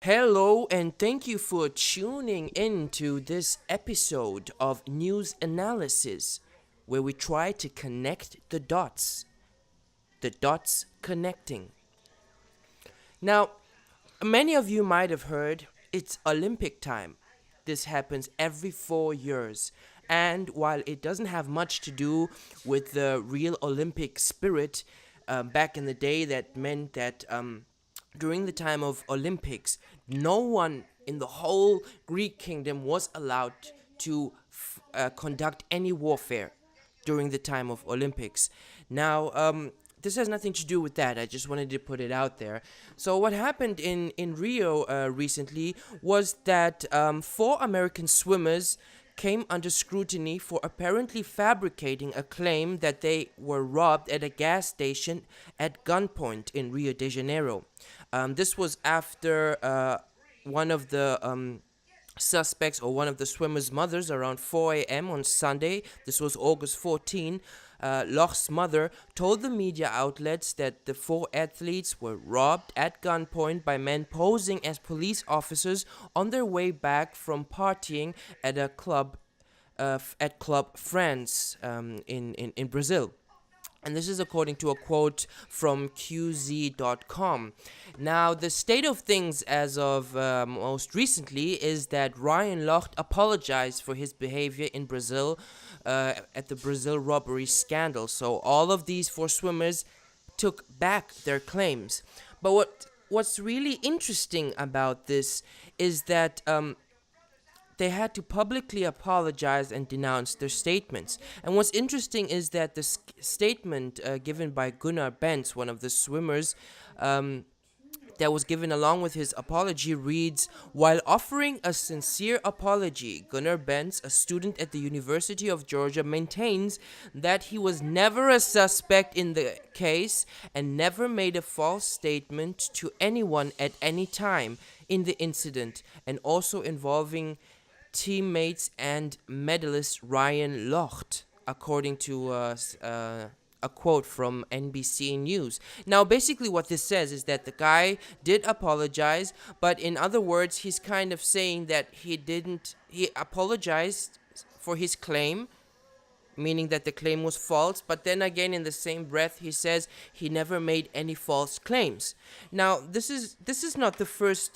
Hello, and thank you for tuning in to this episode of News Analysis, where we try to connect the dots connecting. Now, many of you might have heard it's Olympic time. This happens every 4 years. And while it doesn't have much to do with the real Olympic spirit, back in the day, that meant that during the time of Olympics, no one in the whole Greek kingdom was allowed to conduct any warfare during the time of Olympics. Now, this has nothing to do with that. I just wanted to put it out there. So, what happened in Rio recently was that four American swimmers came under scrutiny for apparently fabricating a claim that they were robbed at a gas station at gunpoint in Rio de Janeiro. This was after one of the suspects or one of the swimmers' mothers around 4 a.m. on Sunday. This was August 14. Lochte's mother told the media outlets that the four athletes were robbed at gunpoint by men posing as police officers on their way back from partying at a club at Club France in Brazil. And this is according to a quote from QZ.com. Now, the state of things as of most recently is that Ryan Lochte apologized for his behavior in Brazil at the Brazil robbery scandal. So all of these four swimmers took back their claims. But what's really interesting about this is that they had to publicly apologize and denounce their statements. And what's interesting is that the statement given by Gunnar Bentz, one of the swimmers, that was given along with his apology reads, "While offering a sincere apology, Gunnar Bentz, a student at the University of Georgia, maintains that he was never a suspect in the case and never made a false statement to anyone at any time in the incident, and also involving teammates and medalist Ryan Lochte," according to a quote from NBC News. Now, basically what this says is that the guy did apologize, but in other words, he's kind of saying that he apologized for his claim, meaning that the claim was false, but then again in the same breath he says he never made any false claims. Now, this is not the first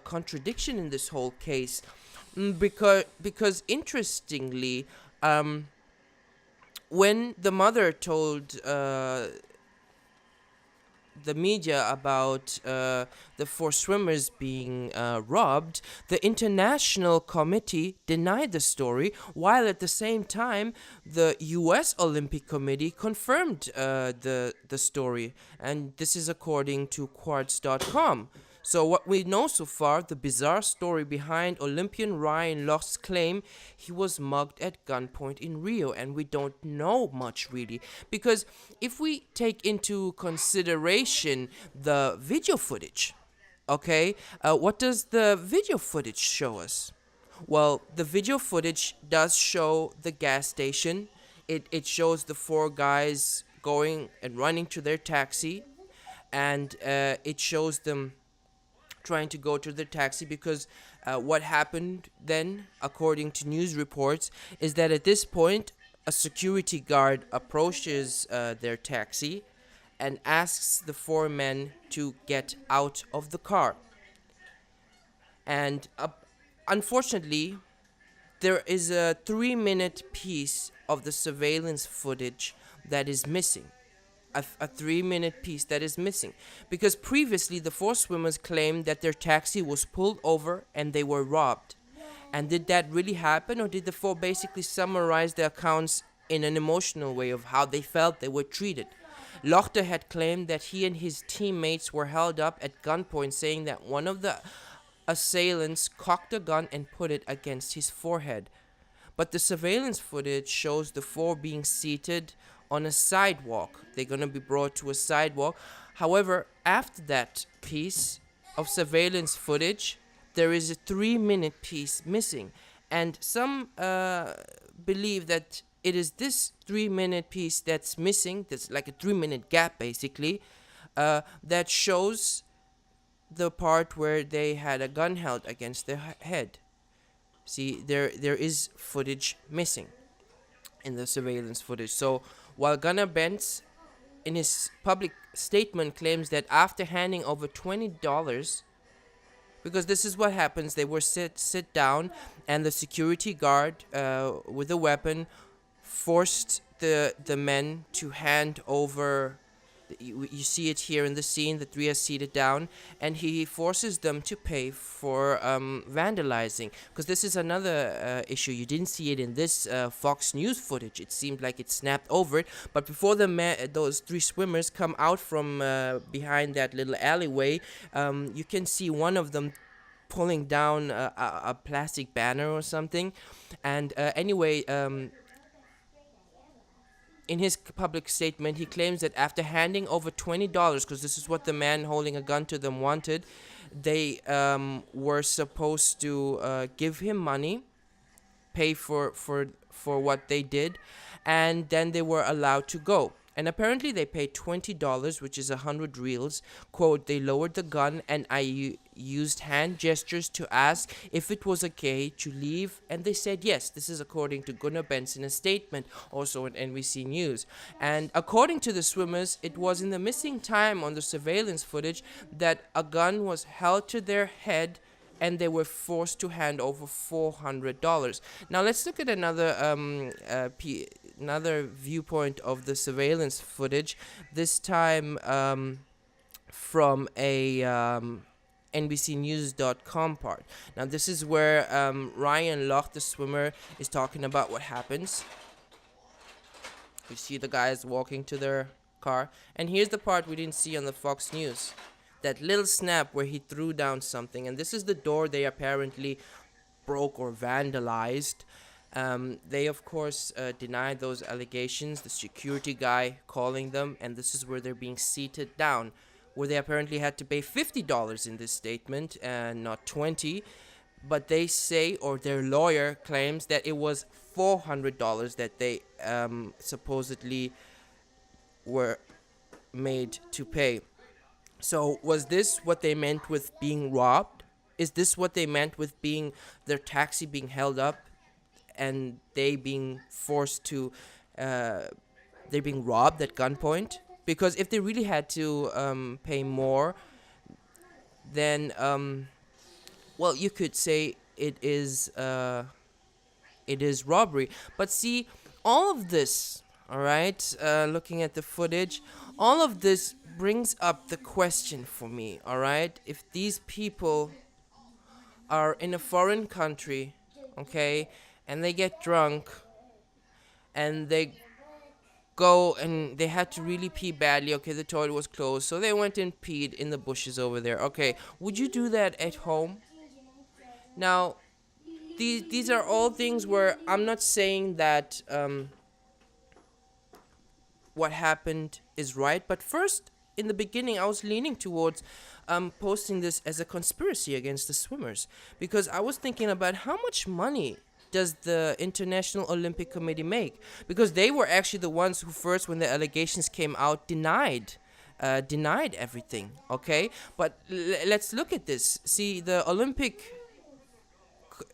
contradiction in this whole case. Because interestingly, when the mother told the media about the four swimmers being robbed, the international committee denied the story, while at the same time the U.S. Olympic Committee confirmed the story, and this is according to Quartz.com. So what we know so far, the bizarre story behind Olympian Ryan Lochte's claim he was mugged at gunpoint in Rio, and we don't know much really. Because if we take into consideration the video footage, okay, what does the video footage show us? Well, the video footage does show the gas station. It shows the four guys going and running to their taxi, and it shows them trying to go to their taxi because what happened then, according to news reports, is that at this point a security guard approaches their taxi and asks the four men to get out of the car. And unfortunately, there is a 3-minute piece of the surveillance footage that is missing. A 3-minute piece that is missing, because previously the four swimmers claimed that their taxi was pulled over and they were robbed. And did that really happen, or did the four basically summarize their accounts in an emotional way of how they felt they were treated? Lochte had claimed that he and his teammates were held up at gunpoint, saying that one of the assailants cocked a gun and put it against his forehead. But the surveillance footage shows the four being seated on a sidewalk. They're going to be brought to a sidewalk. However, after that piece of surveillance footage, there is a 3-minute piece missing. And some believe that it is this 3-minute piece that's missing, that's like a 3-minute gap basically, that shows the part where they had a gun held against their head. See, there is footage missing in the surveillance footage. So while Gunnar Bentz in his public statement claims that after handing over $20, because this is what happens, they were sit down, and the security guard with a weapon forced the men to hand over. You see it here in the scene. The three are seated down, and he forces them to pay for vandalizing. Because this is another issue. You didn't see it in this Fox News footage. It seemed like it snapped over it. But before those three swimmers come out from behind that little alleyway, you can see one of them pulling down a plastic banner or something. And anyway. In his public statement, he claims that after handing over $20, because this is what the man holding a gun to them wanted, they were supposed to give him money, pay for what they did, and then they were allowed to go. And apparently they paid $20, which is 100 reals. Quote, they lowered the gun, and I used hand gestures to ask if it was okay to leave, and they said yes. This is according to Gunnar Bentz in a statement, also on NBC News. And according to the swimmers, it was in the missing time on the surveillance footage that a gun was held to their head, and they were forced to hand over $400. Now let's look at another viewpoint of the surveillance footage. This time from a NBCnews.com part. Now this is where Ryan Lochte, the swimmer, is talking about what happens. You see the guys walking to their car, and here's the part we didn't see on the Fox News. That little snap where he threw down something, and this is the door they apparently broke or vandalized. They of course denied those allegations, the security guy calling them, and this is where they're being seated down, where they apparently had to pay $50 in this statement and not 20, but they say, or their lawyer claims, that it was $400 that they supposedly were made to pay. So was this what they meant with being robbed? Is this what they meant with their taxi being held up and they being forced to, they're being robbed at gunpoint? Because if they really had to pay more, then, well, you could say it is robbery. But see, all of this, all right, looking at the footage, all of this brings up the question for me, all right? If these people are in a foreign country, okay, and they get drunk, and they go and they had to really pee badly, okay, the toilet was closed, so they went and peed in the bushes over there, okay, would you do that at home? Now, these are all things where I'm not saying that what happened is right, but first, in the beginning, I was leaning towards posting this as a conspiracy against the swimmers, because I was thinking about how much money does the International Olympic Committee make? Because they were actually the ones who first, when the allegations came out, denied everything, okay? But let's look at this. See, the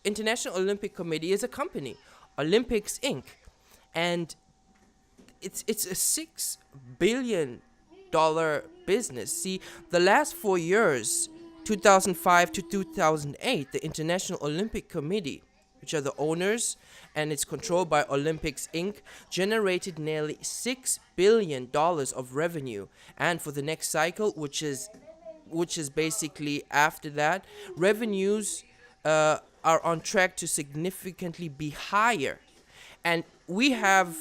International Olympic Committee is a company, Olympics Inc., and it's a $6 billion business. See, the last 4 years, 2005 to 2008, the International Olympic Committee, which are the owners, and it's controlled by Olympics Inc., generated nearly $6 billion of revenue. And for the next cycle, which is basically after that, revenues are on track to significantly be higher. And we have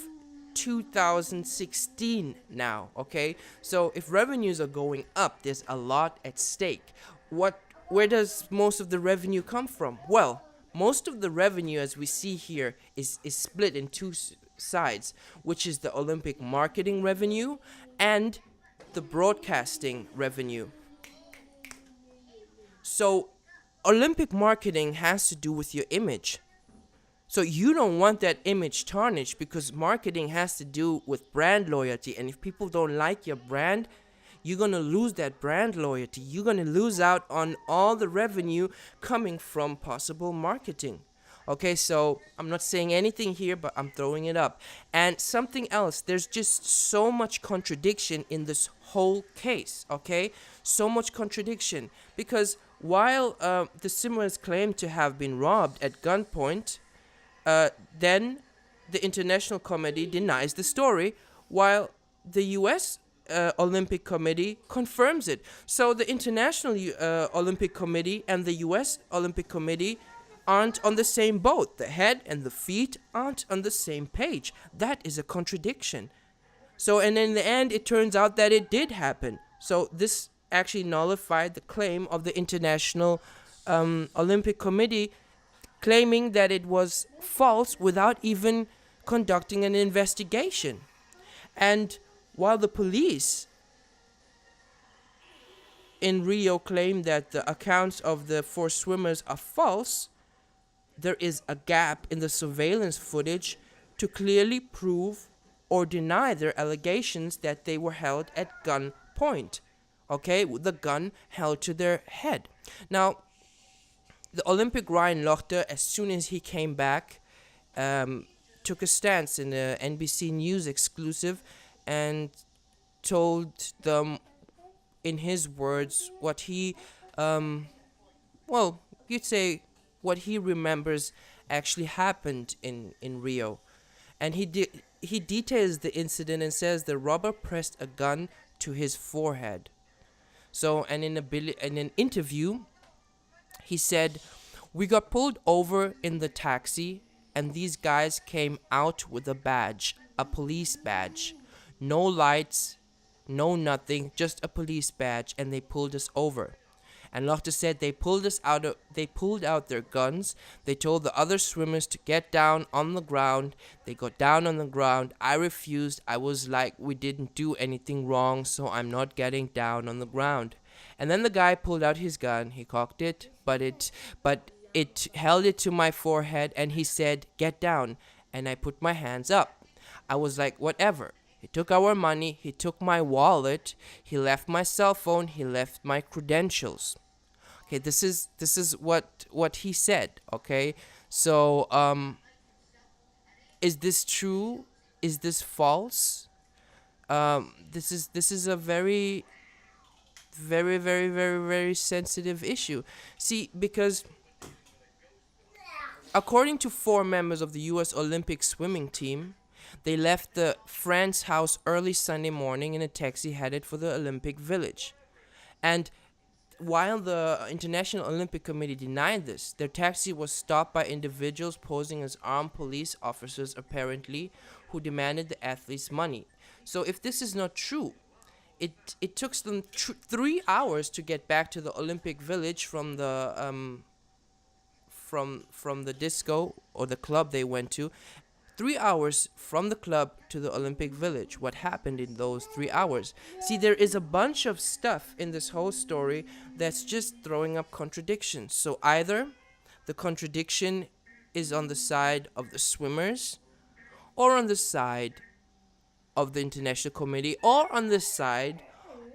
2016 now, okay? So if revenues are going up, there's a lot at stake. Where does most of the revenue come from? Well, most of the revenue, as we see here, is split in two sides, which is the Olympic marketing revenue and the broadcasting revenue. So Olympic marketing has to do with your image. So you don't want that image tarnished, because marketing has to do with brand loyalty. And if people don't like your brand, you're going to lose that brand loyalty. You're going to lose out on all the revenue coming from possible marketing. Okay, so I'm not saying anything here, but I'm throwing it up. And something else, there's just so much contradiction in this whole case, okay? So much contradiction. Because while the Simmers claim to have been robbed at gunpoint, then the International Committee denies the story, while the U.S. Olympic Committee confirms it. So the International Olympic Committee and the U.S. Olympic Committee aren't on the same boat. The head and the feet aren't on the same page. That is a contradiction. So, and in the end, it turns out that it did happen. So this actually nullified the claim of the International Olympic Committee, claiming that it was false without even conducting an investigation. And while the police in Rio claim that the accounts of the 4 swimmers are false, there is a gap in the surveillance footage to clearly prove or deny their allegations that they were held at gunpoint, okay, with the gun held to their head. Now, the Olympic Ryan Lochte, as soon as he came back, took a stance in the NBC News exclusive and told them, in his words, what he, you'd say, what he remembers actually happened in Rio. And he details the incident and says the robber pressed a gun to his forehead. So, and in an interview, he said, "We got pulled over in the taxi, and these guys came out with a badge, a police badge. No lights, no nothing, just a police badge, and they pulled us over." And Lochte said they pulled out their guns. They told the other swimmers to get down on the ground. They got down on the ground. I refused. I was like, we didn't do anything wrong, so I'm not getting down on the ground. And then the guy pulled out his gun. He cocked it, but it held it to my forehead, and he said, "Get down." And I put my hands up. I was like, whatever. He took our money, he took my wallet, he left my cell phone, he left my credentials. Okay, this is what he said, okay? So, is this true? Is this false? This is a very, very, very, very, very sensitive issue. See, because according to 4 members of the U.S. Olympic swimming team, they left the friend's house early Sunday morning in a taxi headed for the Olympic Village. And while the International Olympic Committee denied this, their taxi was stopped by individuals posing as armed police officers, apparently, who demanded the athletes' money. So if this is not true, it took them 3 hours to get back to the Olympic Village from the from the disco or the club they went to. 3 hours from the club to the Olympic Village. What happened in those 3 hours? See, there is a bunch of stuff in this whole story that's just throwing up contradictions. So either the contradiction is on the side of the swimmers, or on the side of the International Committee, or on the side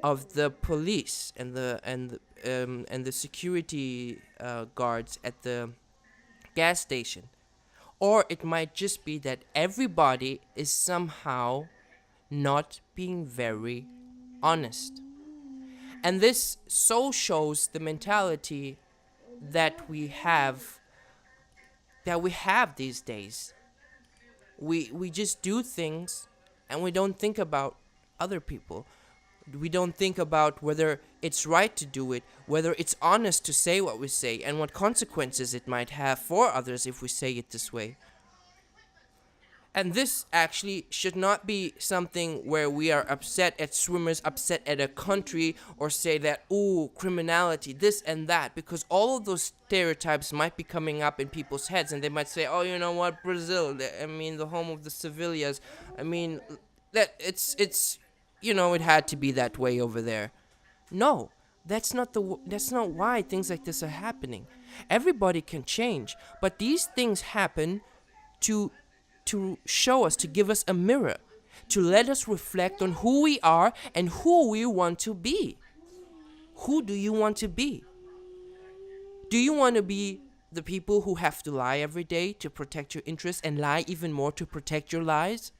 of the police and the security guards at the gas station. Or it might just be that everybody is somehow not being very honest. And this so shows the mentality that we have these days. We just do things and we don't think about other people. We don't think about whether it's right to do it, whether it's honest to say what we say, and what consequences it might have for others if we say it this way. And this actually should not be something where we are upset at swimmers, upset at a country, or say that, ooh, criminality, this and that, because all of those stereotypes might be coming up in people's heads, and they might say, oh, you know what, Brazil, the home of the Sevillas, that it's it had to be that way over there. No, that's not why things like this are happening. Everybody can change, but these things happen to show us, to give us a mirror. to let us reflect on who we are and who we want to be. Who do you want to be? Do you want to be the people who have to lie every day to protect your interests and lie even more to protect your lies?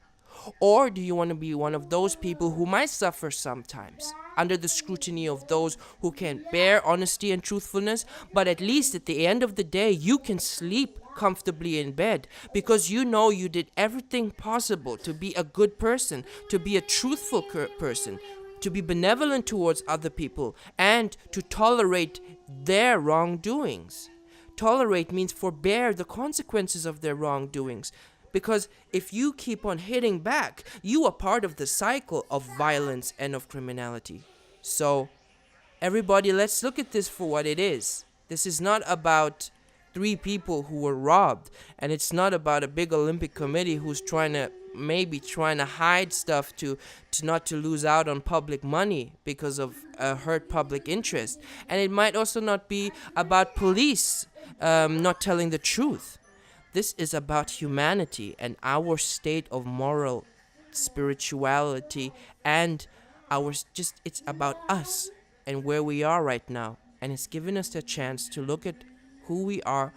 Or do you want to be one of those people who might suffer sometimes under the scrutiny of those who can bear honesty and truthfulness, but at least at the end of the day, you can sleep comfortably in bed because you know you did everything possible to be a good person, to be a truthful person, to be benevolent towards other people, and to tolerate their wrongdoings. Tolerate means forbear the consequences of their wrongdoings. Because if you keep on hitting back, you are part of the cycle of violence and of criminality. So, everybody, let's look at this for what it is. This is not about 3 people who were robbed, and it's not about a big Olympic committee who's trying to hide stuff to not to lose out on public money because of hurt public interest. And it might also not be about police not telling the truth. This is about humanity and our state of moral spirituality, and it's about us and where we are right now. And it's given us the chance to look at who we are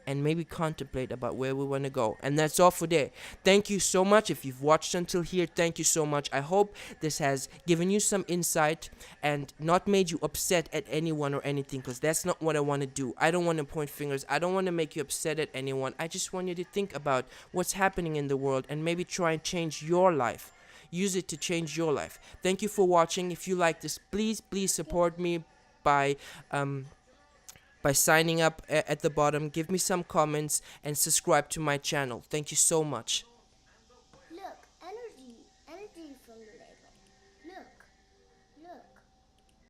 and maybe contemplate about where we want to go. And that's all for today. Thank you so much. If you've watched until here, thank you so much. I hope this has given you some insight and not made you upset at anyone or anything, because that's not what I want to do. I don't want to point fingers. I don't want to make you upset at anyone. I just want you to think about what's happening in the world and maybe try and change your life. Use it to change your life. Thank you for watching. If you like this, please support me by signing up at the bottom. Give me some comments and subscribe to my channel. Thank you so much.